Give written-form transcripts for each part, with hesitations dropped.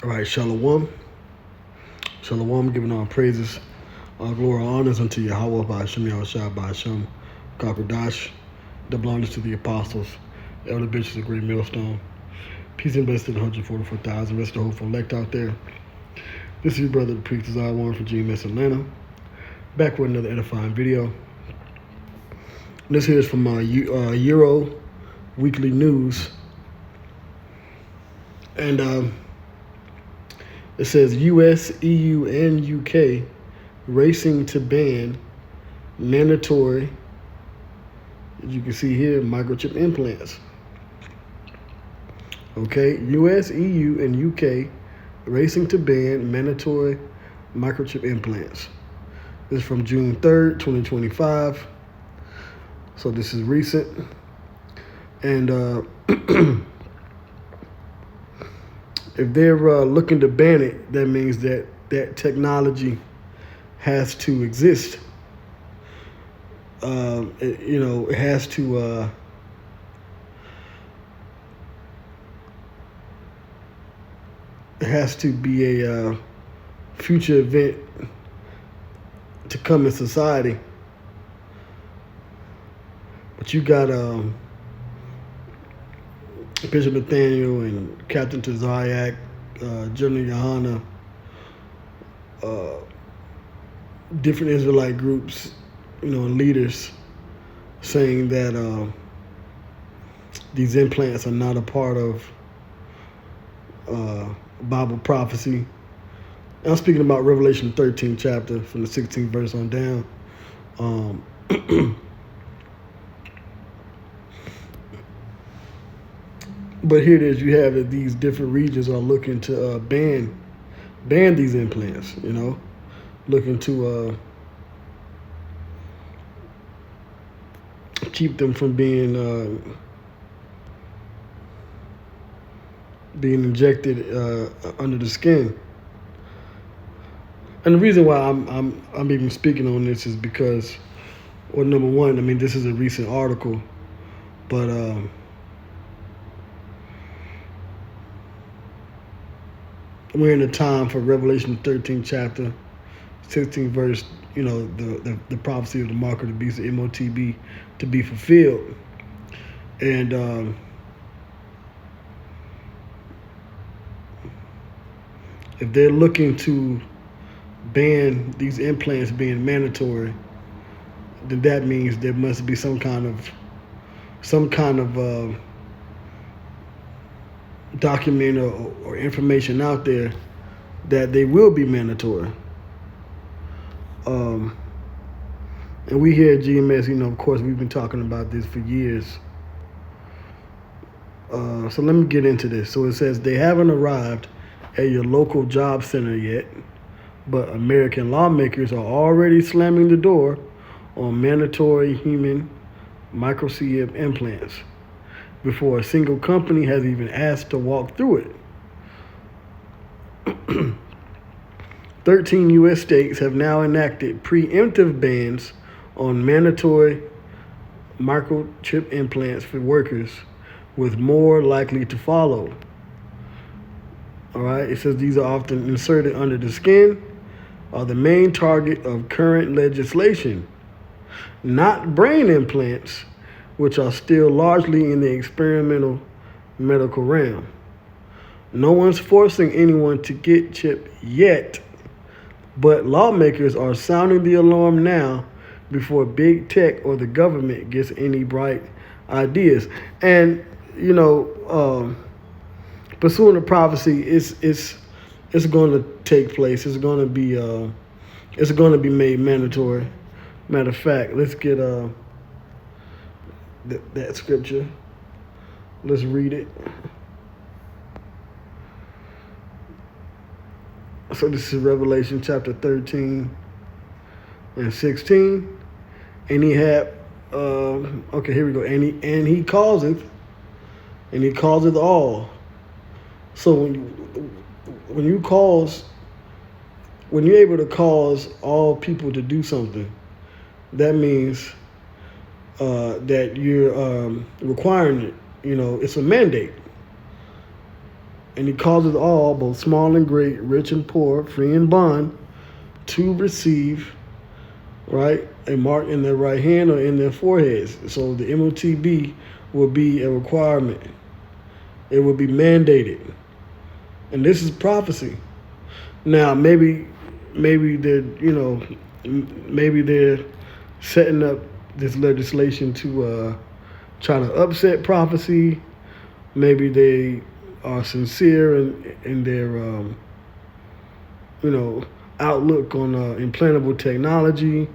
All right, Shalom. Shalom, giving all praises, all glory, honors unto Yahweh by Hashem, Yahushua by Hashem, Kakodash, double honors to the apostles, elder bishops of Great Millstone. Peace and blessings to the 144,000, rest of the hopeful elect out there. This is your brother, the priest, I Warren from GMS Atlanta, back with another edifying video. This here is from Euro Weekly News, and it says U.S., EU, and U.K. racing to ban mandatory, as you can see here, microchip implants. Okay, U.S., EU, and U.K. racing to ban mandatory microchip implants. This is from June 3rd, 2025. So this is recent. And if they're looking to ban it, that means that that technology has to exist. It has to. It has to be a future event to come in society. But you got Bishop Nathaniel and Captain Tazayak, General Yohana, different Israelite groups, and leaders saying that these implants are not a part of Bible prophecy. I'm speaking about Revelation 13 chapter from the 16th verse on down. But here it is, you have that these different regions are looking to ban these implants, looking to keep them from being injected under the skin. And the reason why I'm even speaking on this is because, well, number one, I mean, this is a recent article, but we're in a time for Revelation 13 chapter, 16 verse, the prophecy of the mark of the beast, the MOTB, to be fulfilled. And if they're looking to ban these implants being mandatory, then that means there must be some kind of document or information out there that they will be mandatory. And we here at GMS, of course, we've been talking about this for years. So let me get into this. So it says they haven't arrived at your local job center yet, but American lawmakers are already slamming the door on mandatory human microchip implants before a single company has even asked to walk through it. 13 U.S. states have now enacted preemptive bans on mandatory microchip implants for workers, with more likely to follow. All right, it says these are often inserted under the skin, are the main target of current legislation, not brain implants, which are still largely in the experimental medical realm. No one's forcing anyone to get chipped yet, but lawmakers are sounding the alarm now before big tech or the government gets any bright ideas. And, pursuing the prophecy, it's going to take place. It's going to be made mandatory. Matter of fact, let's get that scripture. Let's read it. So this is Revelation chapter 13 and 16. And he had, okay, here we go. And he causeth all. So when you're able to cause all people to do something, that means that you're requiring it. It's a mandate. And he causes all, both small and great, rich and poor, free and bond, to receive, right, a mark in their right hand or in their foreheads. So the MOTB will be a requirement. It will be mandated. And this is prophecy. Now, maybe they're, maybe they're setting up this legislation to try to upset prophecy. Maybe they are sincere in their, outlook on implantable technology.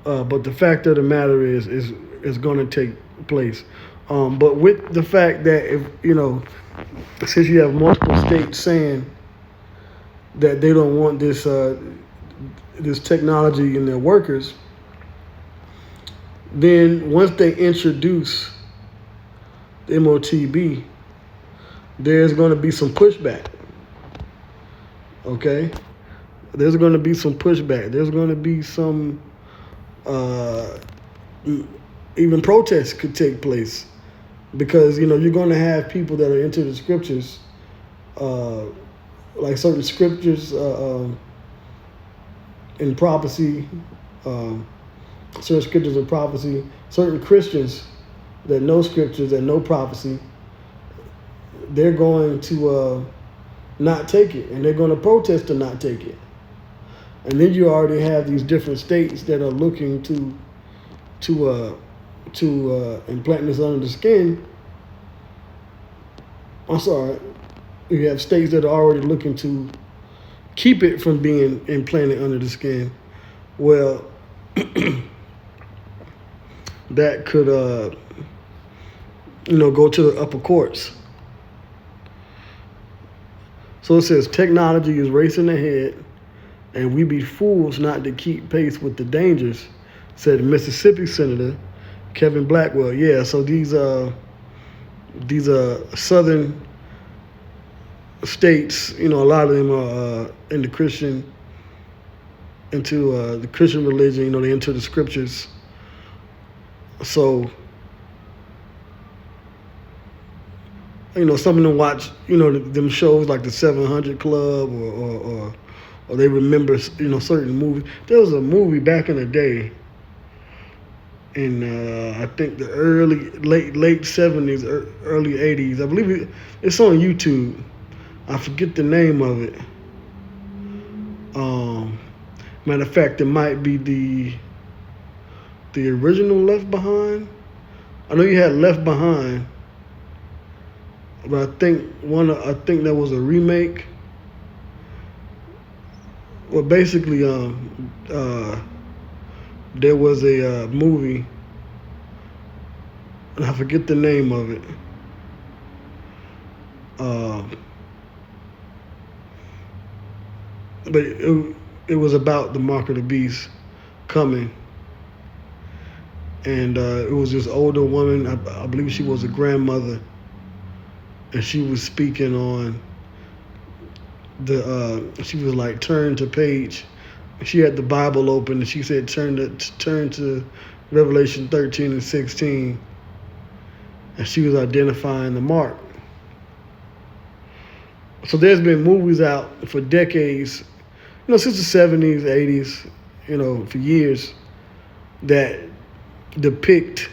But the fact of the matter is going to take place. But with the fact that since you have multiple states saying that they don't want this technology in their workers, then once they introduce the MOTB, there's going to be some pushback. Okay? There's going to be some pushback. There's going to be some, even protests could take place. Because, you're going to have people that are into the scriptures, like certain scriptures in prophecy, certain scriptures in prophecy, certain Christians that know scriptures, that know prophecy, they're going to not take it, and they're going to protest to not take it. And then you already have these different states that are looking to implant this under the skin. I'm sorry. You have states that are already looking to keep it from being implanted under the skin. Well, that could, go to the upper courts. So it says technology is racing ahead, and we be fools not to keep pace with the dangers, said Mississippi Senator Kevin Blackwell. Yeah, so these southern states, a lot of them are into the Christian religion. They're into the scriptures. So, some of them watch, them shows like the 700 Club or they remember, certain movies. There was a movie back in the day in, I think the late 70s, early 80s. I believe it's on YouTube. I forget the name of it. Matter of fact, it might be the original Left Behind. I know you had Left Behind, but I think there was a remake. Well, basically, there was a movie, and I forget the name of it. But it was about the mark of the beast coming. And it was this older woman, I believe she was a grandmother, and she was speaking on she was like, turn to page. She had the Bible open, and she said, turn to Revelation 13 and 16. And she was identifying the mark. So there's been movies out for decades, since the 70s, 80s, for years, that depict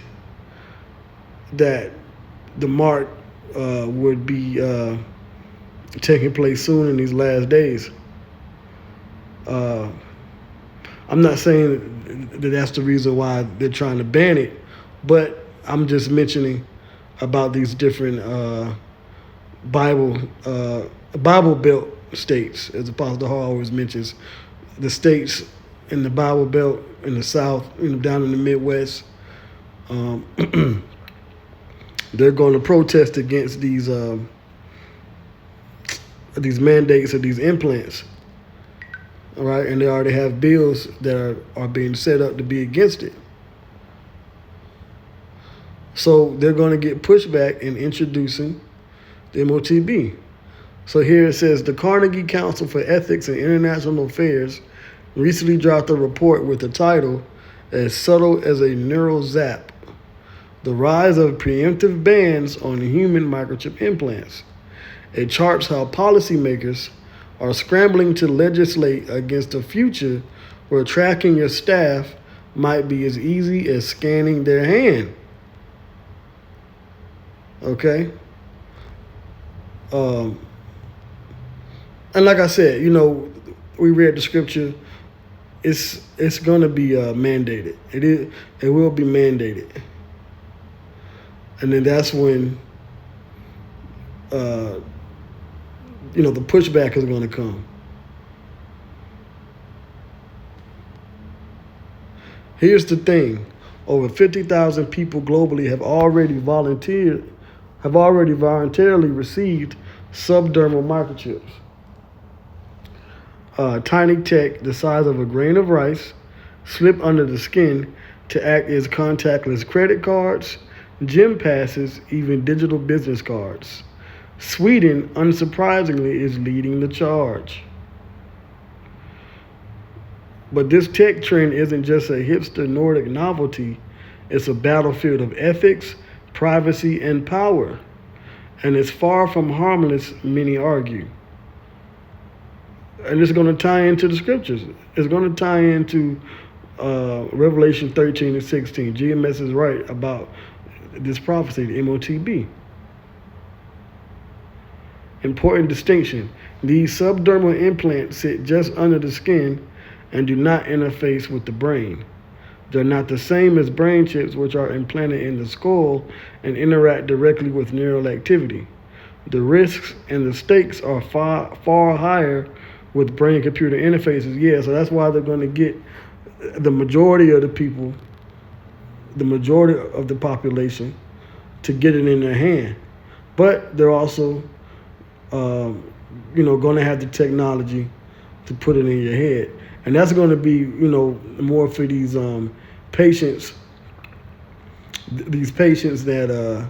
that the mark would be taking place soon in these last days. I'm not saying that that's the reason why they're trying to ban it, but I'm just mentioning about these different Bible Belt states, as Apostle Hall always mentions, the states in the Bible Belt in the South, down in the Midwest. They're going to protest against these mandates of these implants. All right, and they already have bills that are being set up to be against it. So they're going to get pushback in introducing the MOTB. So here it says, the Carnegie Council for Ethics and International Affairs recently dropped a report with the title, As Subtle as a Neural Zap: The Rise of Preemptive Bans on Human Microchip Implants. It charts how policymakers are scrambling to legislate against a future where tracking your staff might be as easy as scanning their hand. Okay? And like I said, we read the scripture. It's going to be mandated. It will be mandated. And then that's when the pushback is going to come. Here's the thing. Over 50,000 people globally have already voluntarily received subdermal microchips. Tiny tech the size of a grain of rice slip under the skin to act as contactless credit cards, gym passes, even digital business cards. Sweden, unsurprisingly, is leading the charge. But this tech trend isn't just a hipster Nordic novelty. It's a battlefield of ethics, privacy, and power. And it's far from harmless, many argue. And it's going to tie into the scriptures. It's going to tie into Revelation 13 and 16. GMS is right about this prophecy, the MOTB. Important distinction. These subdermal implants sit just under the skin and do not interface with the brain. They're not the same as brain chips, which are implanted in the skull and interact directly with neural activity. The risks and the stakes are far higher with brain-computer interfaces. Yeah, so that's why they're going to get the majority of the people, the majority of the population, to get it in their hand. But they're also, going to have the technology to put it in your head. And that's going to be, more for these patients, that,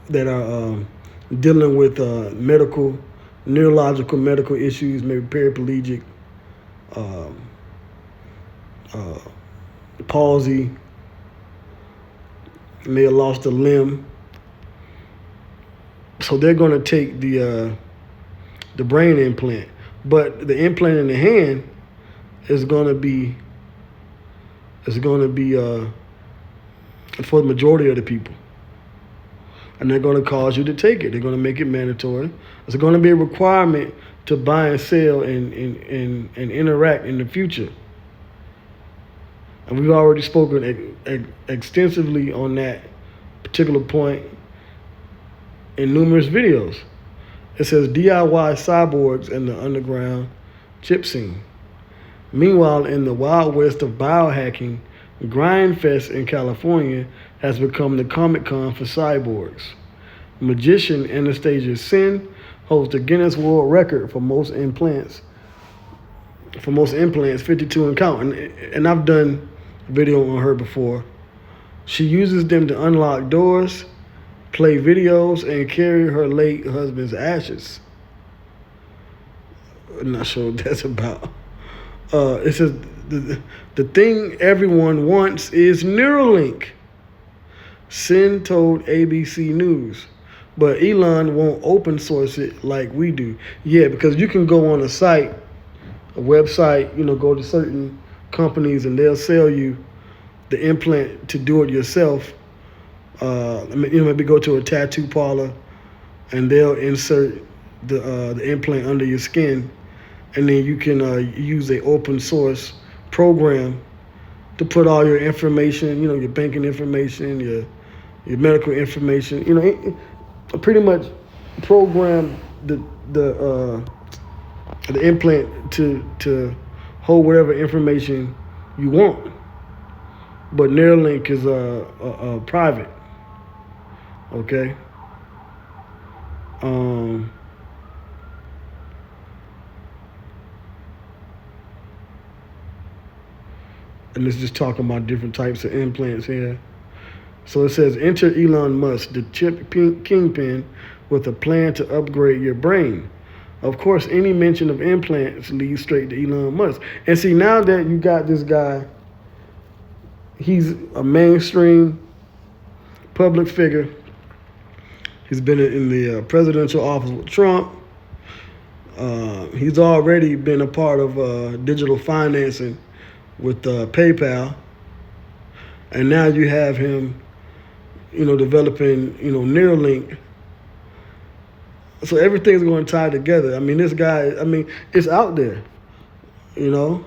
that are dealing with neurological medical issues, maybe paraplegic, palsy, may have lost a limb. So they're going to take the brain implant. But the implant in the hand is going to be for the majority of the people. And they're going to cause you to take it. They're going to make it mandatory. It's going to be a requirement to buy and sell and interact in the future. And we've already spoken extensively on that particular point in numerous videos. It says DIY cyborgs in the underground chip scene. Meanwhile, in the wild west of biohacking, Grindfest in California has become the Comic-Con for cyborgs. Magician Anastasia Sin holds the Guinness World Record for most implants, 52 and counting. And I've done a video on her before. She uses them to unlock doors, play videos, and carry her late husband's ashes. I'm not sure what that's about. It says the thing everyone wants is Neuralink. Sin told ABC News, but Elon won't open source it like we do. Yeah, because you can go on a website, go to certain companies and they'll sell you the implant to do it yourself. Maybe go to a tattoo parlor and they'll insert the implant under your skin, and then you can use a open source program to put all your information, your banking information, your medical information, pretty much program the implant to hold whatever information you want. But Neuralink is private. Okay. And it's just talking about different types of implants here. So it says, enter Elon Musk, the chip kingpin, with a plan to upgrade your brain. Of course, any mention of implants leads straight to Elon Musk. And see, now that you got this guy, he's a mainstream public figure. He's been in the presidential office with Trump. He's already been a part of digital financing with PayPal. And now you have him, developing, Neuralink. So everything's going to tie together. I mean, this guy, it's out there, you know.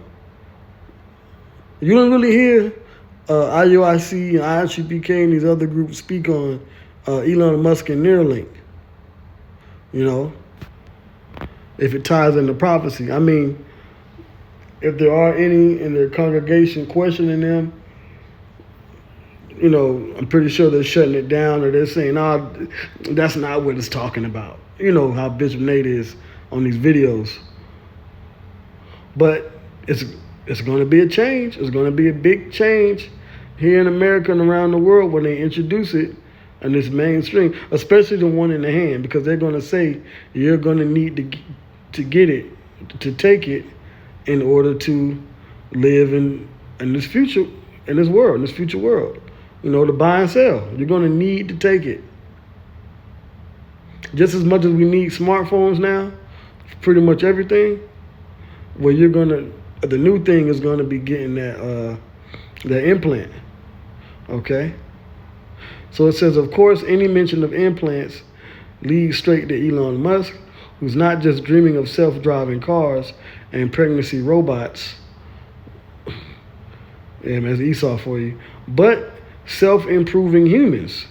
You don't really hear IUIC and IICPK and these other groups speak on Elon Musk and Neuralink, if it ties into prophecy. I mean, if there are any in their congregation questioning them, I'm pretty sure they're shutting it down, or they're saying, "Oh, that's not what it's talking about." You know how Bishop Nate is on these videos. But it's going to be a change. It's going to be a big change here in America and around the world when they introduce it in this mainstream, especially the one in the hand, because they're going to say you're going to need to get it, to take it, in order to live in this future, in this world, in this future world. To buy and sell. You're going to need to take it. Just as much as we need smartphones now, pretty much everything, well, the new thing is going to be getting that implant. Okay? So it says, of course, any mention of implants leads straight to Elon Musk, who's not just dreaming of self-driving cars and pregnancy robots, and that's Esau for you, but self-improving humans.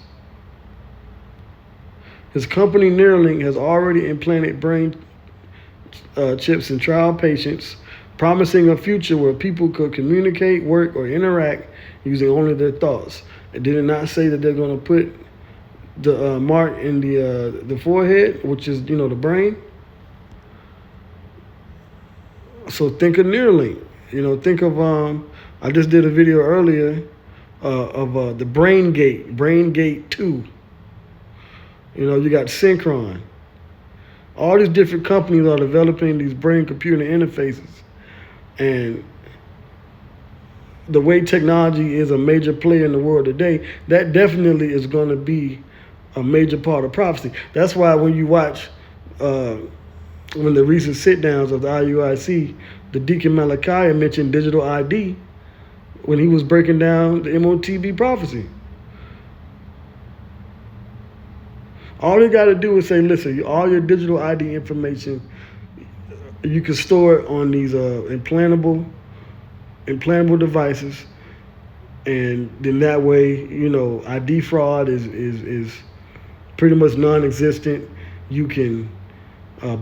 His company Neuralink has already implanted brain chips in trial patients, promising a future where people could communicate, work, or interact using only their thoughts. It did not say that they're going to put the mark in the forehead, which is, the brain. So think of Neuralink. Think of, I just did a video earlier of the BrainGate 2. You got Synchron. All these different companies are developing these brain-computer interfaces. And the way technology is a major player in the world today, that definitely is going to be a major part of prophecy. That's why when you watch, when the recent sit-downs of the IUIC, the Deacon Malachi mentioned digital ID when he was breaking down the MOTB prophecy. All you got to do is say, listen, all your digital ID information, you can store it on these implantable devices, and then that way, ID fraud is pretty much non-existent. You can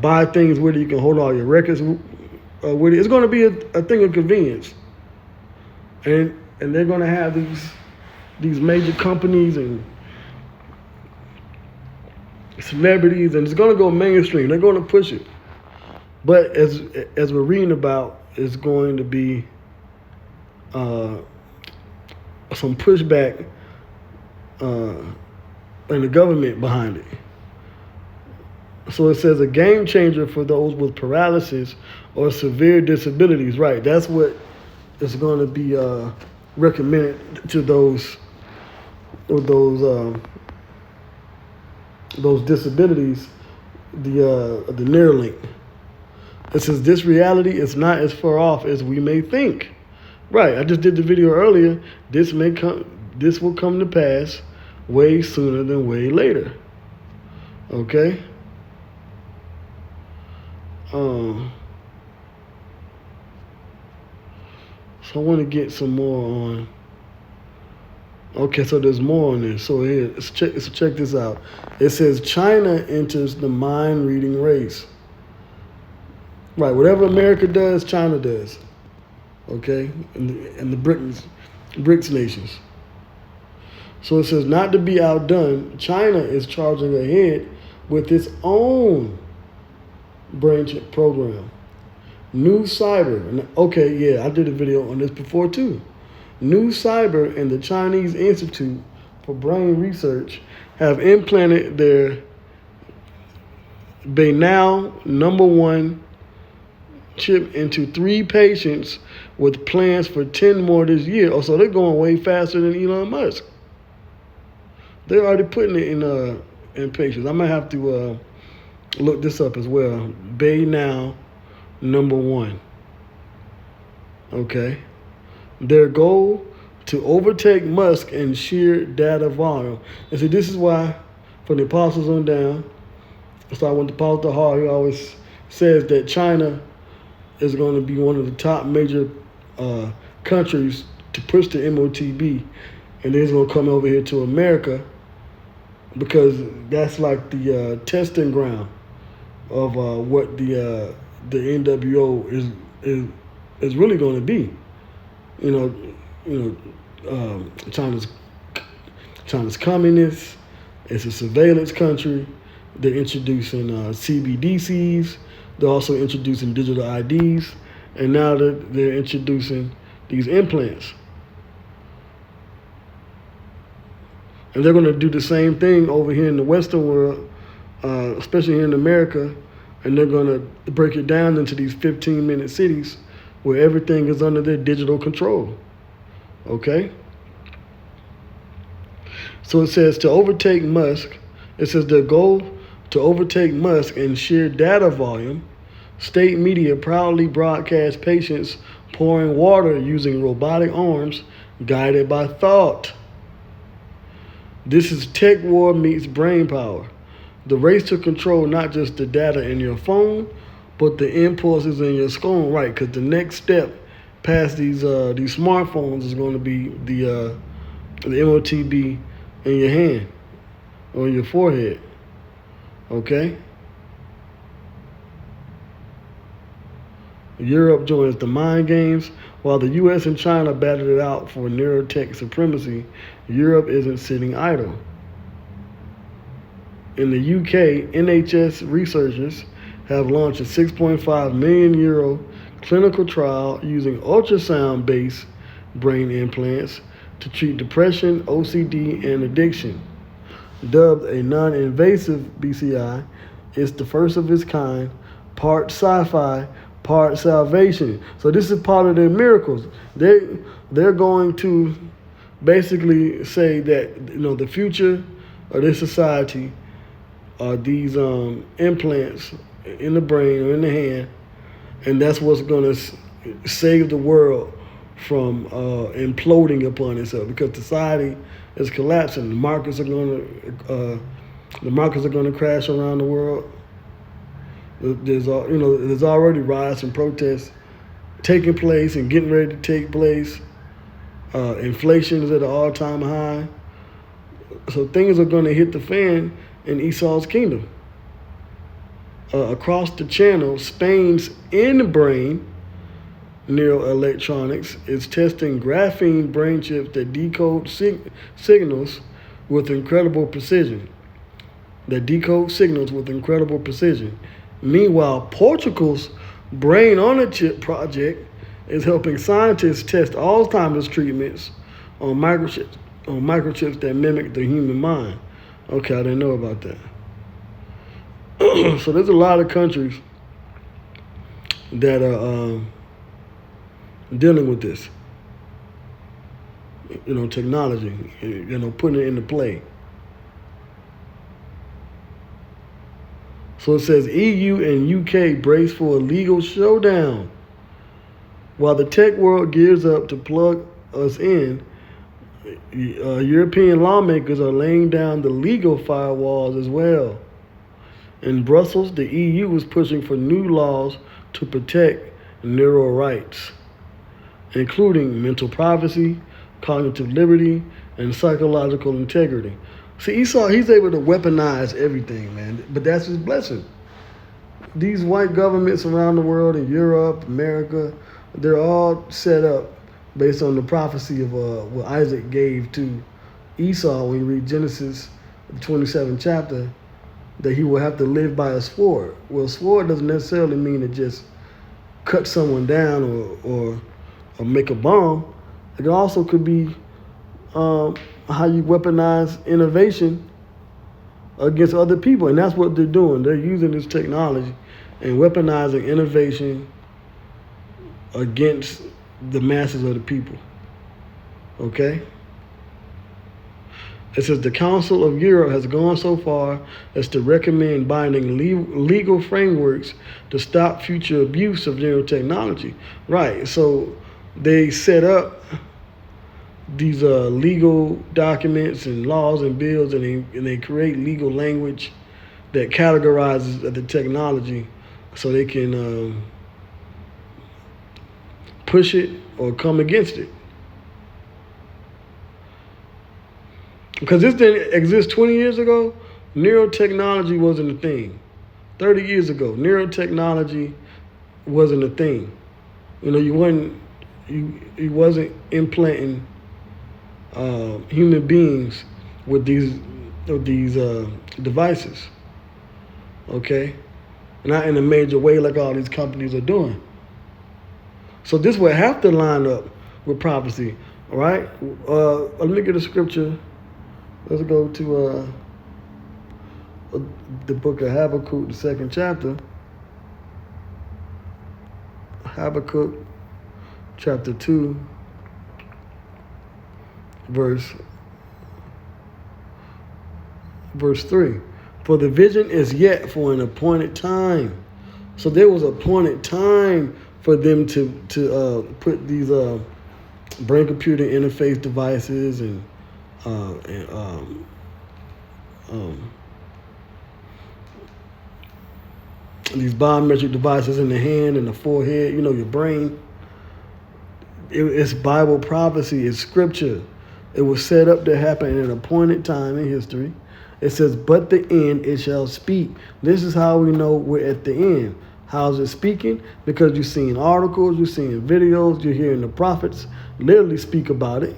buy things with it. You can hold all your records with it. It's going to be a thing of convenience, and they're going to have these major companies and celebrities, and it's going to go mainstream. They're going to push it. But as we're reading about, it's going to be some pushback and the government behind it. So it says a game changer for those with paralysis or severe disabilities. Right, that's what is going to be recommended to those disabilities. The Neuralink. It says this reality is not as far off as we may think. Right, I just did the video earlier. This will come to pass way sooner than way later. Okay? So I want to get some more on. Okay, so there's more on this. So here, let's check this out. It says China enters the mind-reading race. Right, whatever America does, China does. Okay, and the BRICS nations. So it says, not to be outdone, China is charging ahead with its own brain chip program. New Cyber, okay, yeah, I did a video on this before too. New Cyber and the Chinese Institute for Brain Research have implanted their Beinow #1 chip into 3 patients with plans for 10 more this year. Oh, so they're going way faster than Elon Musk. They're already putting it in and patients. I might have to look this up as well. Bay Now, #1. Okay. Their goal to overtake Musk in sheer data volume. And see, this is why, from the apostles on down, so when the apostle Hall, he always says that China is going to be one of the top major countries to push the MOTB, and then it's going to come over here to America because that's like the testing ground of what the NWO is really going to be. China's communist. It's a surveillance country. They're introducing CBDCs. They're also introducing digital IDs, and now they're introducing these implants. And they're going to do the same thing over here in the Western world, especially here in America, and they're going to break it down into these 15-minute cities where everything is under their digital control. Okay? So it says to overtake Musk, it says their goal to overtake Musk in sheer data volume. State media proudly broadcast patients pouring water using robotic arms guided by thought. This is tech war meets brain power. The race to control not just the data in your phone, but the impulses in your skull, right? Because the next step past these smartphones is going to be the MOTB in your hand or your forehead. Okay. Europe joins the mind games. While the U.S. and China battled it out for neurotech supremacy, Europe isn't sitting idle. In the UK, NHS researchers have launched a €6.5 million clinical trial using ultrasound-based brain implants to treat depression, OCD, and addiction. Dubbed a non-invasive BCI, it's the first of its kind, part sci-fi, part salvation. So this is part of their miracles. They're going to basically say that the future of this society are these implants in the brain or in the hand, and that's what's going to save the world from imploding upon itself, because society is collapsing. The markets are going to crash around the world. There's already riots and protests taking place and getting ready to take place. Inflation is at an all-time high. So things are going to hit the fan in Esau's kingdom. Across the channel, Spain's InBrain Neuroelectronics is testing graphene brain chips that decode signals with incredible precision. Meanwhile, Portugal's Brain on a Chip project is helping scientists test Alzheimer's treatments on microchips that mimic the human mind. Okay, I didn't know about that. So there's a lot of countries that are dealing with this, technology, putting it into play. So it says EU and UK brace for a legal showdown. While the tech world gears up to plug us in, European lawmakers are laying down the legal firewalls as well. In Brussels, the EU is pushing for new laws to protect neuro rights, including mental privacy, cognitive liberty, and psychological integrity. See, Esau, he's able to weaponize everything, man. But that's his blessing. These white governments around the world, in Europe, America, they're all set up based on the prophecy of what Isaac gave to Esau when you read Genesis, the 27th chapter, that he will have to live by a sword. Well, sword doesn't necessarily mean to just cut someone down or make a bomb. It also could be how you weaponize innovation against other people. And that's what they're doing. They're using this technology and weaponizing innovation against the masses of the people. Okay? It says the Council of Europe has gone so far as to recommend binding legal frameworks to stop future abuse of nanotechnology. Right. So they set up these legal documents and laws and bills, and they create legal language that categorizes the technology, so they can push it or come against it. Because this didn't exist 20 years ago, neurotechnology wasn't a thing. 30 years ago, neurotechnology wasn't a thing. You know, you wasn't implanting human beings with these devices. Okay, not in a major way like all these companies are doing. So this would have to line up with prophecy. All right. Let me get a scripture. Let's go to the book of Habakkuk, the 2nd chapter. Habakkuk, chapter 2, verse 3. For the vision is yet for an appointed time. So there was an appointed time for them to put these brain computer interface devices and these biometric devices in the hand and the forehead, you know, your brain. It's Bible prophecy, it's scripture. It was set up to happen at an appointed time in history. It says, but the end it shall speak. This is how we know we're at the end. How's it speaking? Because you're seeing articles, you're seeing videos, you're hearing the prophets literally speak about it.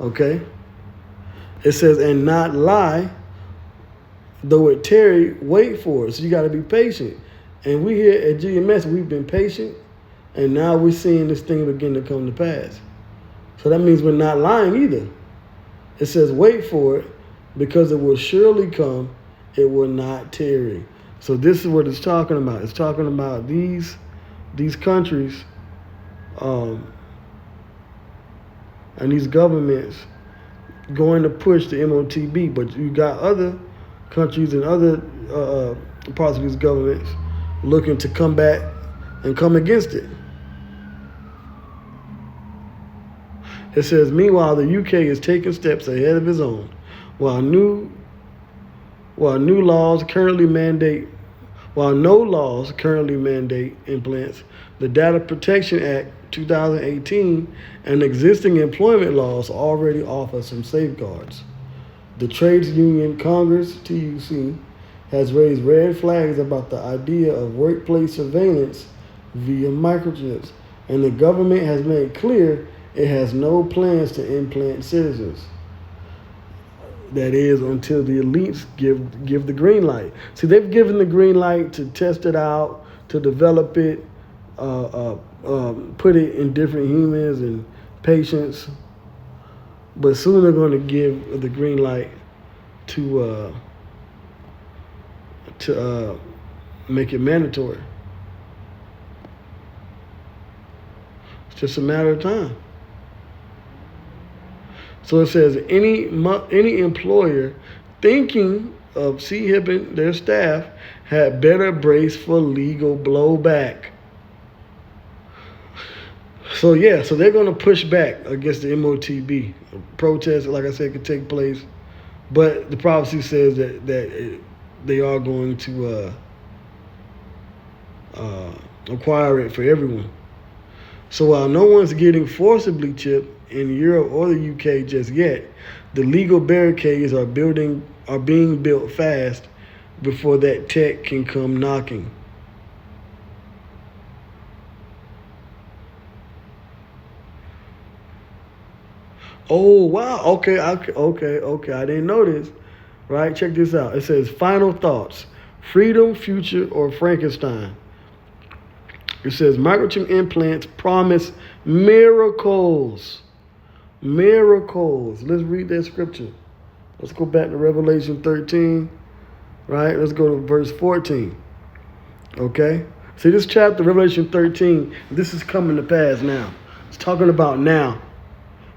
Okay? It says, and not lie, though it tarry, wait for it. So you got to be patient. And we here at GMS, we've been patient, and now we're seeing this thing begin to come to pass. So that means we're not lying either. It says, wait for it, because it will surely come, it will not tarry. So this is what it's talking about. It's talking about these countries and these governments going to push the MOTB, but you got other countries and other parts of these governments looking to come back and come against it. It says, meanwhile, the UK is taking steps ahead of its own, while no laws currently mandate implants. The Data Protection Act 2018 and existing employment laws already offer some safeguards. The Trades Union Congress, TUC, has raised red flags about the idea of workplace surveillance via microchips, and the government has made clear it has no plans to implant citizens. That is, until the elites give the green light. See, they've given the green light to test it out, to develop it, put it in different humans and patients. But soon they're going to give the green light to make it mandatory. It's just a matter of time. So it says any employer thinking of C-hipping their staff had better brace for legal blowback. So yeah, so they're going to push back against the MOTB. Protests, like I said, could take place, but the prophecy says that they are going to acquire it for everyone. So while no one's getting forcibly chipped in Europe or the UK just yet, the legal barricades are being built fast before that tech can come knocking. Oh wow! Okay. I didn't know this. Right? Check this out. It says final thoughts: freedom, future, or Frankenstein. It says microchip implants promise miracles. Miracles. Let's read that scripture. Let's go back to Revelation 13. Right? Let's go to verse 14. Okay? See, this chapter, Revelation 13, this is coming to pass now. It's talking about now.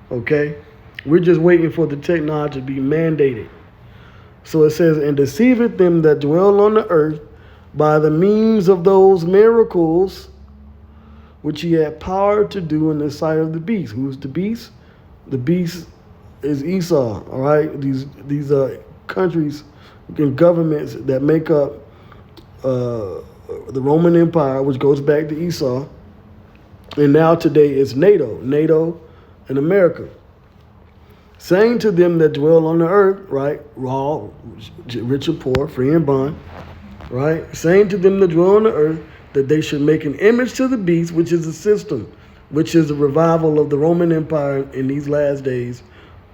Okay? We're just waiting for the technology to be mandated. So it says, and deceiveth them that dwell on the earth by the means of those miracles which he had power to do in the sight of the beast. Who's the beast? The beast is Esau. All right, these countries and governments that make up the Roman Empire, which goes back to Esau, and now today it's NATO and America. Saying to them that dwell on the earth, right, raw, rich and poor, free and bond, right, saying to them that dwell on the earth that they should make an image to the beast, which is a system, which is a revival of the Roman Empire in these last days.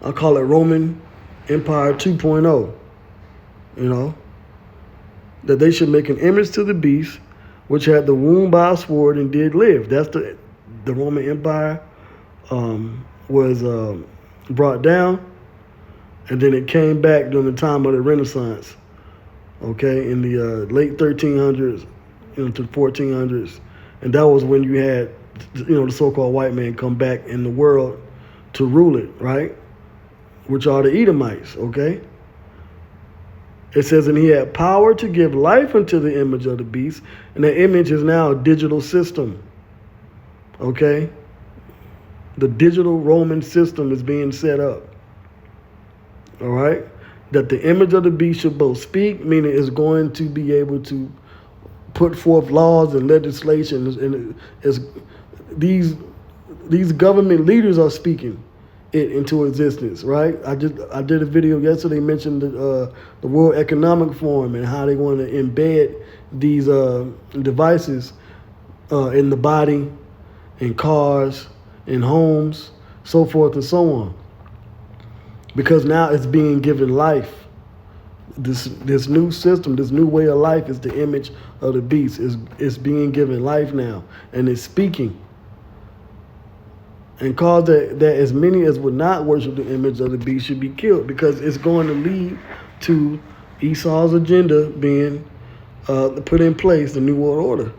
I call it Roman Empire 2.0, you know, that they should make an image to the beast, which had the wound by a sword and did live. That's the Roman Empire was brought down, and then it came back during the time of the Renaissance, okay, in the late 1300s into 1400s, and that was when you had, the so-called white man come back in the world to rule it, right, which are the Edomites, okay. It says, and he had power to give life unto the image of the beast, and the image is now a digital system, okay. The digital Roman system is being set up, all right, that the image of the beast should both speak, meaning it's going to be able to put forth laws and legislation, and as these government leaders are speaking it into existence, right? I did a video yesterday, mentioned the World Economic Forum and how they want to embed these devices in the body, in cars, in homes, so forth and so on. Because now it's being given life. This new system, this new way of life is the image of the beast. It's being given life now, and it's speaking. And cause that as many as would not worship the image of the beast should be killed, because it's going to lead to Esau's agenda being put in place, the New World Order.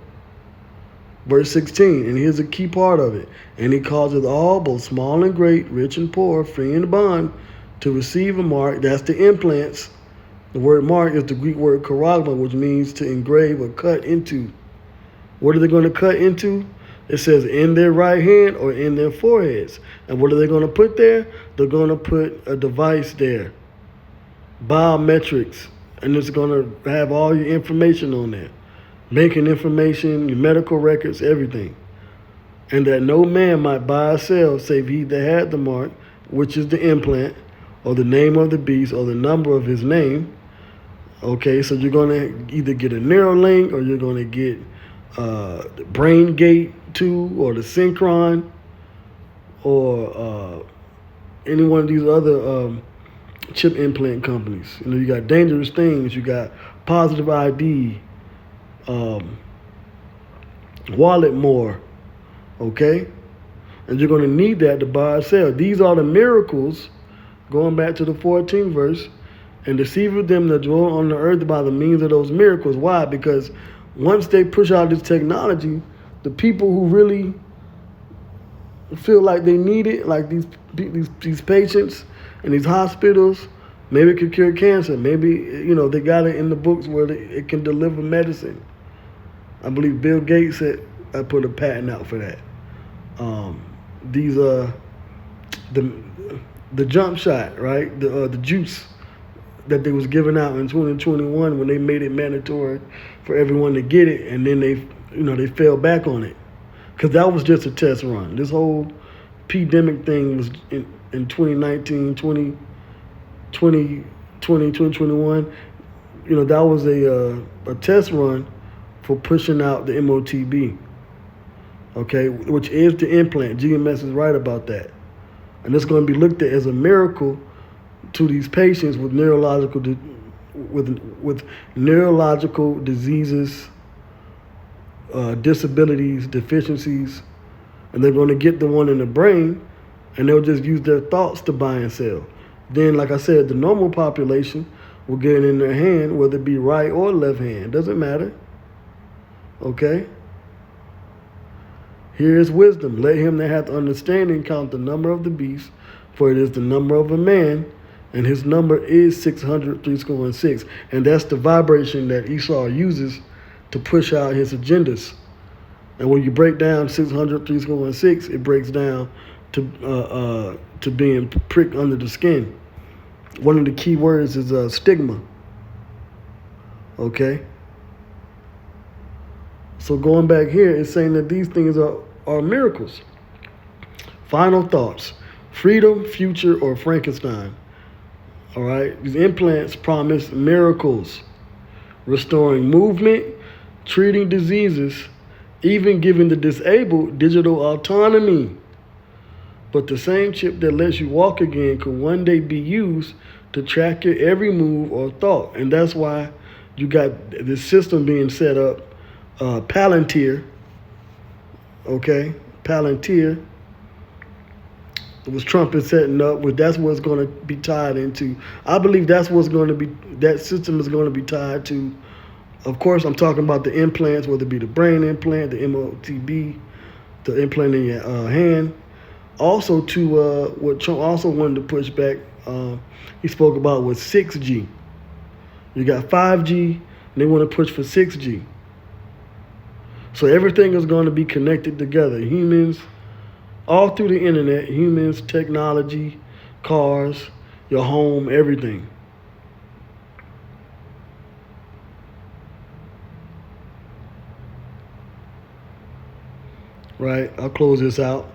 Verse 16, and here's a key part of it. And he causeth all, both small and great, rich and poor, free and bond, to receive a mark. That's the implants. The word mark is the Greek word charagma, which means to engrave or cut into. What are they going to cut into? It says in their right hand or in their foreheads. And what are they going to put there? They're going to put a device there. Biometrics. And it's going to have all your information on there. Banking information, your medical records, everything. And that no man might buy or sell save he that had the mark, which is the implant, or the name of the beast, or the number of his name. Okay, so you're going to either get a Neuralink, or you're going to get the BrainGate 2, or the Synchron, or any one of these other chip implant companies. You got Dangerous Things, you got Positive ID, Walletmore, okay? And you're going to need that to buy or sell. These are the miracles, going back to the 14th verse, and deceiveth them that dwell on the earth by the means of those miracles. Why? Because once they push out this technology, the people who really feel like they need it, like these patients in these hospitals, maybe it could cure cancer. Maybe, they got it in the books where it can deliver medicine. I believe Bill Gates I put a patent out for that. These the jump shot, right? The juice that they was giving out in 2021 when they made it mandatory for everyone to get it, and then they fell back on it, because that was just a test run. This whole pandemic thing was in 2019, 2020, 2021. That was a test run for pushing out the MOTB, okay, which is the implant. GMS is right about that. And it's going to be looked at as a miracle to these patients with neurological diseases, disabilities, deficiencies, and they're going to get the one in the brain, and they'll just use their thoughts to buy and sell. Then, like I said, the normal population will get it in their hand, whether it be right or left hand. Doesn't matter. Okay? Here is wisdom. Let him that hath understanding count the number of the beast, For it is the number of a man, and his number is 600, threescore and six. And that's the vibration that Esau uses to push out his agendas. And when you break down 600, threescore and six, it breaks down to being pricked under the skin. One of the key words is stigma. Okay? So going back here, it's saying that these things are miracles. Final thoughts. Freedom, future, or Frankenstein. All right? These implants promise miracles. Restoring movement, treating diseases, even giving the disabled digital autonomy. But the same chip that lets you walk again could one day be used to track your every move or thought. And that's why you got this system being set up, Palantir, okay? Palantir. It was Trump is setting up, that's what's going to be tied into. I believe that's what's going to be, that system is going to be tied to. Of course, I'm talking about the implants, whether it be the brain implant, the MOTB, the implant in your hand. Also to what Trump also wanted to push back, he spoke about was 6G. You got 5G, and they want to push for 6G. So everything is going to be connected together. Humans, all through the internet, humans, technology, cars, your home, everything. Right, I'll close this out.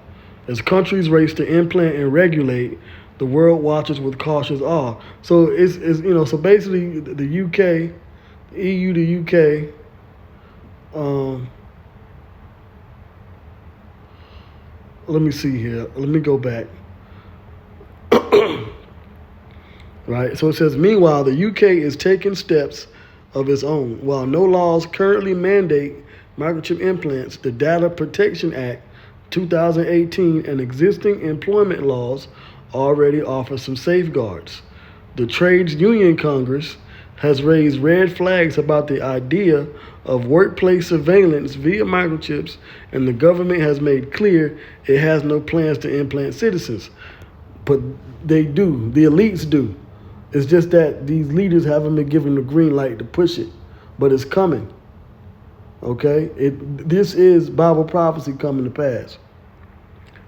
As countries race to implant and regulate, the world watches with cautious awe. So it's so basically the UK, the EU, the UK. Let me see here. Let me go back. Right. So it says, meanwhile, the UK is taking steps of its own. While no laws currently mandate microchip implants, the Data Protection Act 2018 and existing employment laws already offer some safeguards. The Trades Union Congress has raised red flags about the idea of workplace surveillance via microchips, and the government has made clear it has no plans to implant citizens. But they do. The elites do. It's just that these leaders haven't been given the green light to push it, but it's coming. Okay? This is Bible prophecy coming to pass.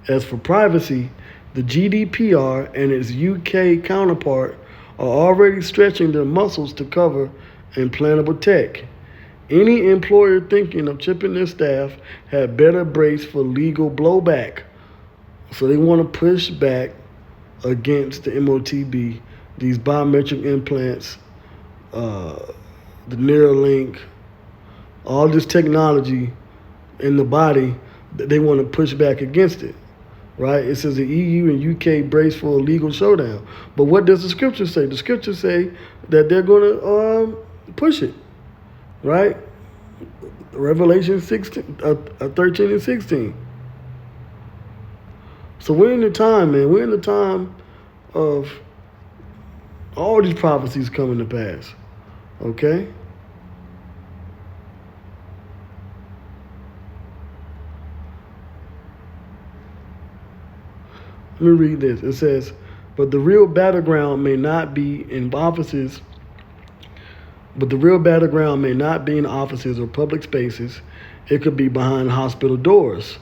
As for privacy, the GDPR and its UK counterpart are already stretching their muscles to cover implantable tech. Any employer thinking of chipping their staff had better brace for legal blowback. So they want to push back against the MOTB, these biometric implants, the Neuralink, all this technology in the body, they want to push back against it, right? It says the EU and UK brace for a legal showdown. But what does the scripture say? The scripture say that they're going to push it, right? Revelation 13 and 16. So we're in the time, man. We're in the time of all these prophecies coming to pass, okay? Let me read this. It says, but the real battleground may not be in offices, or public spaces. It could be behind hospital doors.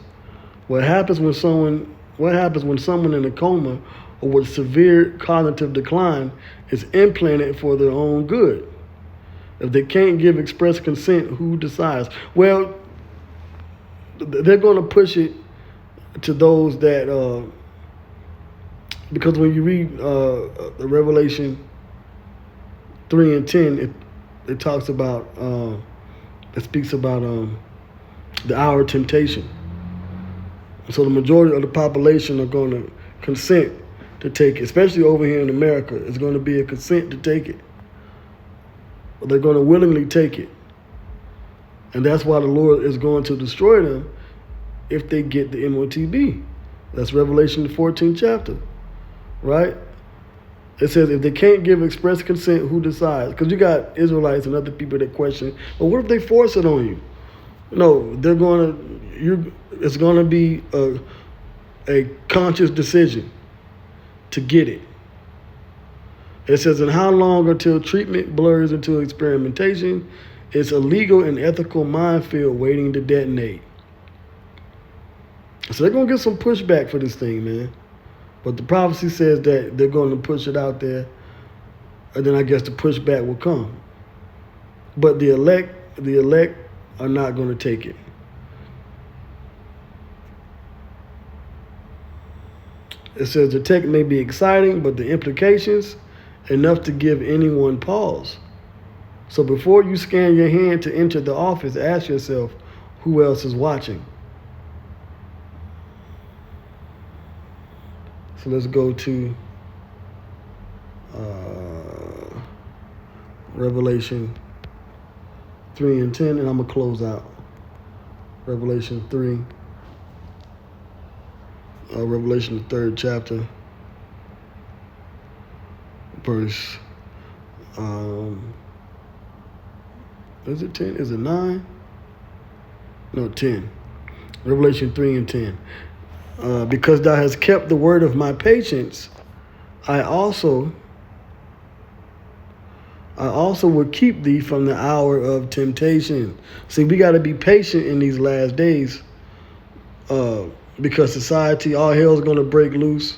What happens when someone in a coma or with severe cognitive decline is implanted for their own good? If they can't give express consent, who decides? Well, they're going to push it to those that, because when you read Revelation 3 and 10, it talks about, it speaks about the hour of temptation. So the majority of the population are going to consent to take it, especially over here in America. It's going to be a consent to take it. They're going to willingly take it. And that's why the Lord is going to destroy them if they get the MOTB. That's Revelation, the 14th chapter, right? It says if they can't give express consent, who decides? Because you got Israelites and other people that question, well, what if they force it on you? No, it's going to be a conscious decision. to get it. It says, and how long until treatment blurs into experimentation? It's a legal and ethical minefield waiting to detonate. So they're going to get some pushback for this thing, man. But the prophecy says that they're going to push it out there, and then I guess the pushback will come. But the elect are not going to take it. It says the tech may be exciting, but the implications, enough to give anyone pause. So before you scan your hand to enter the office, ask yourself, who else is watching? So let's go to Revelation 3 and 10, and I'm going to close out. Revelation 3. Revelation, the 3rd chapter, verse, is it 10? Is it 9? No, 10. Revelation 3 and 10. Because thou hast kept the word of my patience, I also will keep thee from the hour of temptation. See, we got to be patient in these last days. Because society, all hell's going to break loose.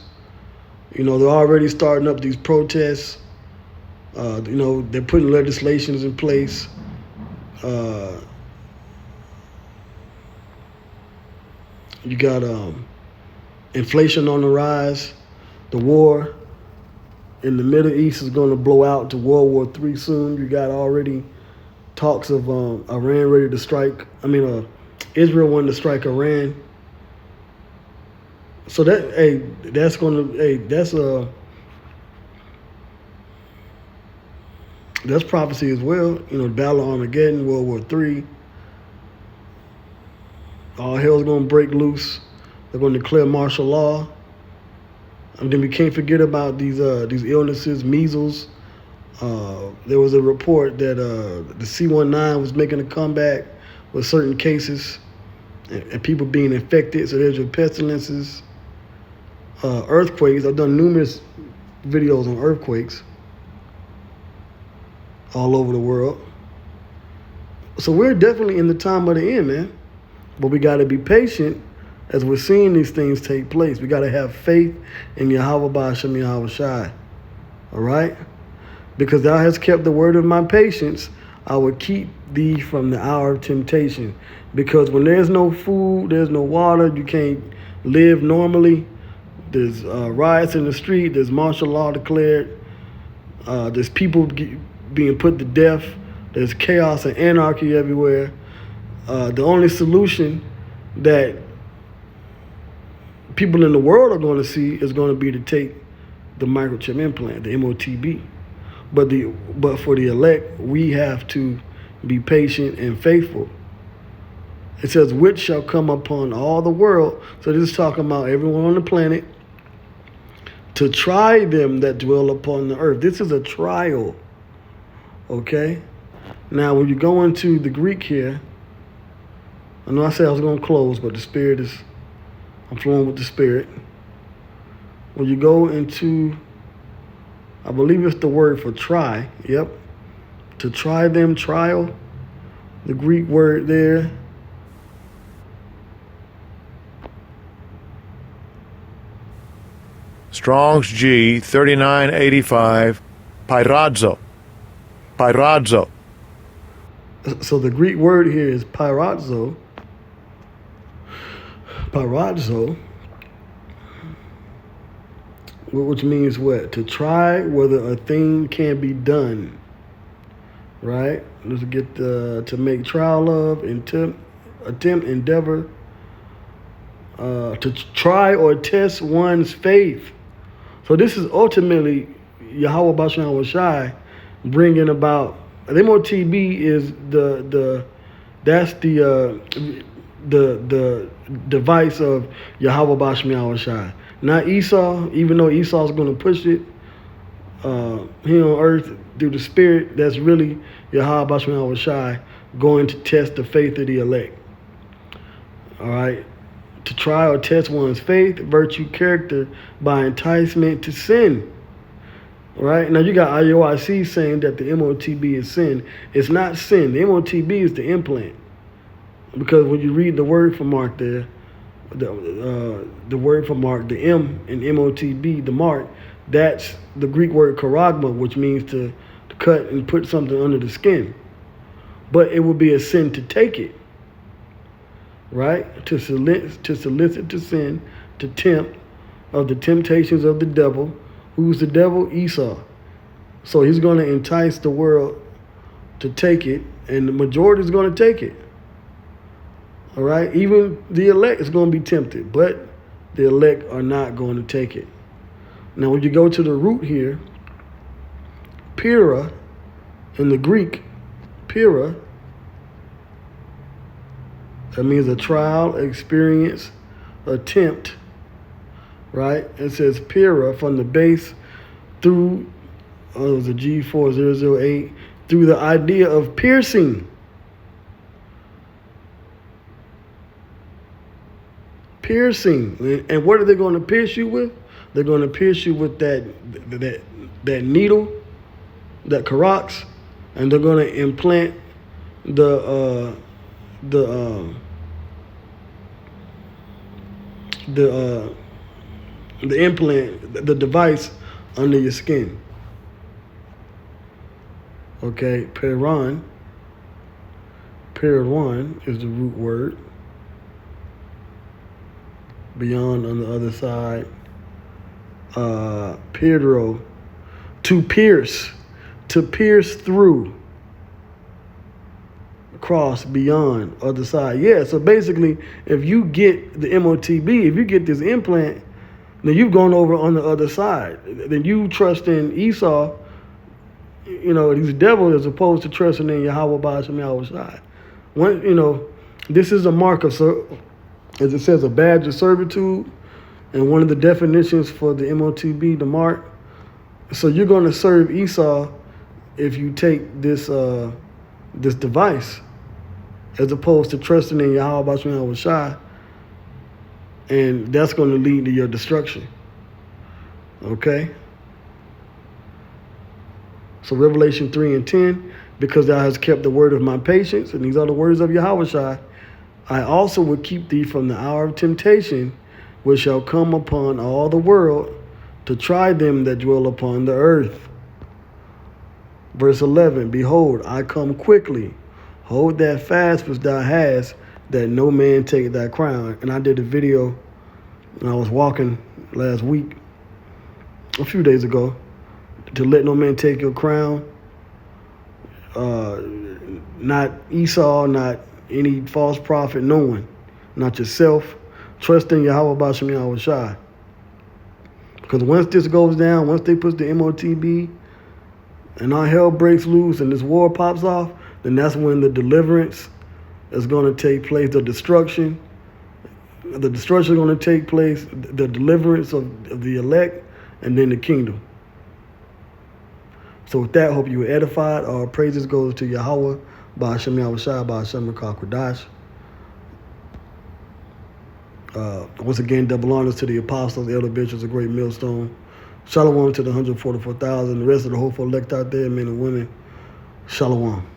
You know, they're already starting up these protests. You know, they're putting legislations in place. You got inflation on the rise. The war in the Middle East is going to blow out to World War III soon. You got already talks of Iran ready to strike. Israel wanting to strike Iran. So that's prophecy as well. You know, Battle of Armageddon, World War III. All hell's gonna break loose. They're gonna declare martial law. And then we can't forget about these illnesses, measles. There was a report that the C-19 was making a comeback with certain cases and people being infected. So there's your pestilences. Earthquakes. I've done numerous videos on earthquakes all over the world. So we're definitely in the time of the end, man. But we got to be patient as we're seeing these things take place. We got to have faith in Yahweh Ba'ashem Yahweh Shai. All right? Because thou hast kept the word of my patience, I will keep thee from the hour of temptation. Because when there's no food, there's no water, you can't live normally. There's riots in the street. There's martial law declared. There's people being put to death. There's chaos and anarchy everywhere. The only solution that people in the world are going to see is going to be to take the microchip implant, the MOTB. But for the elect, we have to be patient and faithful. It says, which shall come upon all the world. So this is talking about everyone on the planet, to try them that dwell upon the earth. This is a trial. Okay? Now, when you go into the Greek here, I know I said I was going to close, but I'm flowing with the Spirit. When you go into, I believe it's the word for try. Yep. To try them, trial. The Greek word there. Strong's G 3985, pyradzo. Pyradzo. So the Greek word here is pyradzo. Pyradzo, which means what? To try whether a thing can be done. Right? Let's get to make trial of, attempt, endeavor, to try or test one's faith. So this is ultimately Yahweh Ba'ashem Yahweh Shai bringing about. The MOTB is the device of Yahweh Ba'ashem Yahweh Shai. Not Esau, even though Esau's going to push it here on earth through the Spirit. That's really Yahweh Ba'ashem Yahweh Shai going to test the faith of the elect. All right, to try or test one's faith, virtue, character by enticement to sin. Right? Now you got IUIC saying that the MOTB is sin. It's not sin. The MOTB is the implant. Because when you read the word for mark there, the word for mark, the M in MOTB, the mark, that's the Greek word charagma, which means to cut and put something under the skin. But it would be a sin to take it, right? To solicit to sin, to tempt, of the temptations of the devil. Who's the devil? Esau. So he's going to entice the world to take it, and the majority is going to take it. All right? Even the elect is going to be tempted, but the elect are not going to take it. Now, when you go to the root here, pira, in the Greek, pira, that means a trial, experience, attempt, right? It says pira from the base through, it was a G4008, through the idea of piercing. Piercing. And what are they going to pierce you with? They're going to pierce you with that needle, that Karax, and they're going to implant the implant, the device under your skin. Okay, Peron is the root word. Beyond on the other side. Pedro, to pierce through, across, beyond, other side. Yeah, so basically, if you get the MOTB, if you get this implant, then you've gone over on the other side. Then you trust in Esau, these devils, as opposed to trusting in Yahweh Ba'ashem Yahweh Shai. This is a mark of, as it says, a badge of servitude. And one of the definitions for the MOTB, the mark. So you're going to serve Esau if you take this device, as opposed to trusting in Yahweh Ba'ashem Yahweh Shai. And that's going to lead to your destruction. Okay? So Revelation 3:10, because thou hast kept the word of my patience, and these are the words of Yahweh Shai, I also will keep thee from the hour of temptation, which shall come upon all the world to try them that dwell upon the earth. Verse 11, behold, I come quickly. Hold that fast which thou hast, that no man take thy crown. And I did a video when I was walking last week, a few days ago, to let no man take your crown. Not Esau, not any false prophet, no one. Not yourself. Trust in Yahweh Ba'ashem Yahweh Shai. Because once this goes down, once they put the MOTB and all hell breaks loose and this war pops off, then that's when the deliverance is going to take place, the destruction. The destruction is going to take place, the deliverance of the elect, and then the kingdom. So with that, I hope you were edified. Our praises goes to Yahweh Ba'ashem Yahweh Shai, Ba'ashem Rekah Kodash. Once again, double honors to the apostles, the elder bishops, a great millstone. Shalom to the 144,000, the rest of the hopeful elect out there, men and women. Shalom.